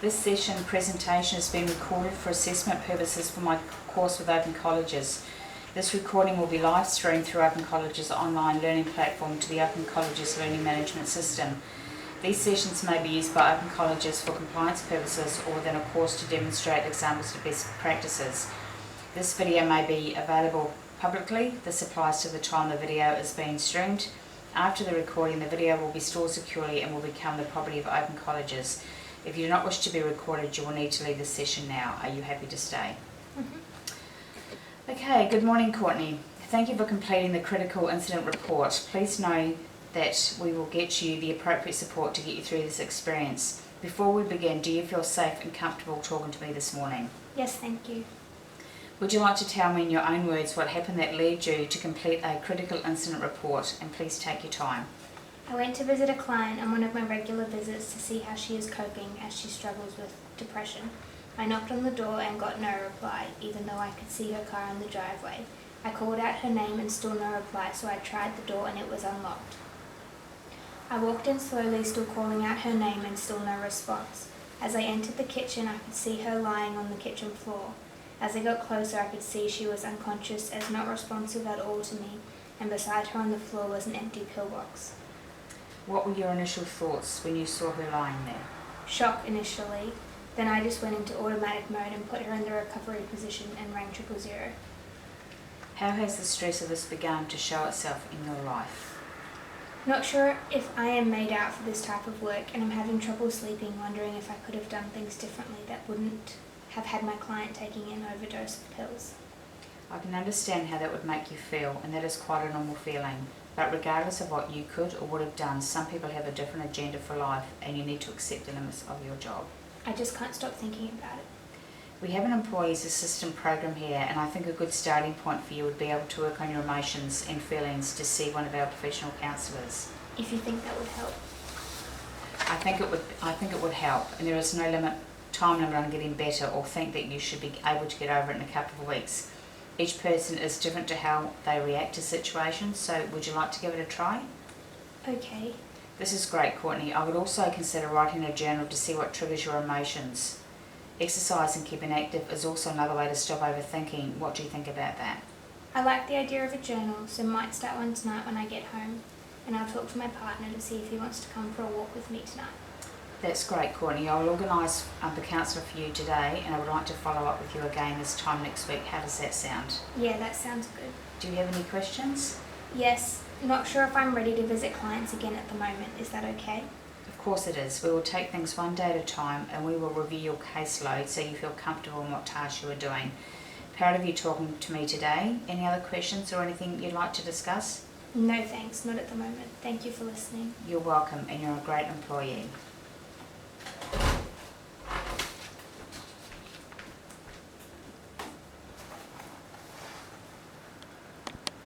This session presentation has been recorded for assessment purposes for my course with Open Colleges. This recording will be live streamed through Open Colleges' online learning platform to the Open Colleges Learning Management System. These sessions may be used by Open Colleges for compliance purposes or within a course to demonstrate examples of best practices. This video may be available publicly. This applies to the time the video is being streamed. After the recording, the video will be stored securely and will become the property of Open Colleges. If you do not wish to be recorded, you will need to leave the session now. Are you happy to stay? Okay, good morning, Courtney. Thank you for completing the critical incident report. Please know that we will get you the appropriate support to get you through this experience. Before we begin, do you feel safe and comfortable talking to me this morning? Yes, thank you. Would you like to tell me in your own words what happened that led you to complete a critical incident report? And please take your time. I went to visit a client on one of my regular visits to see how she is coping as she struggles with depression. I knocked on the door and got no reply, even though I could see her car in the driveway. I called out her name and still no reply, so I tried the door and it was unlocked. I walked in slowly, still calling out her name and still no response. As I entered the kitchen, I could see her lying on the kitchen floor. As I got closer, I could see she was unconscious as not responsive at all to me, and beside her on the floor was an empty pillbox. What were your initial thoughts when you saw her lying there? Shock initially, then I just went into automatic mode and put her in the recovery position and rang 000. How has the stress of this begun to show itself in your life? Not sure if I am made out for this type of work, and I'm having trouble sleeping, wondering if I could have done things differently that wouldn't have had my client taking an overdose of pills. I can understand how that would make you feel, and that is quite a normal feeling. But regardless of what you could or would have done, some people have a different agenda for life, and you need to accept the limits of your job. I just can't stop thinking about it. We have an employees assistant program here, and I think a good starting point for you would be able to work on your emotions and feelings to see one of our professional counsellors. If you think that would help. I think it would help, and there is no time limit on getting better, or think that you should be able to get over it in a couple of weeks. Each person is different to how they react to situations, so would you like to give it a try? Okay. This is great, Courtney. I would also consider writing a journal to see what triggers your emotions. Exercise and keeping active is also another way to stop overthinking. What do you think about that? I like the idea of a journal, so might start one tonight when I get home, and I'll talk to my partner to see if he wants to come for a walk with me tonight. That's great, Courtney. I'll organise the counsellor for you today, and I would like to follow up with you again this time next week. How does that sound? Yeah, that sounds good. Do you have any questions? Yes. Not sure if I'm ready to visit clients again at the moment. Is that okay? Of course it is. We will take things one day at a time, and we will review your caseload so you feel comfortable in what tasks you are doing. Proud of you talking to me today. Any other questions or anything you'd like to discuss? No thanks, not at the moment. Thank you for listening. You're welcome, and you're a great employee.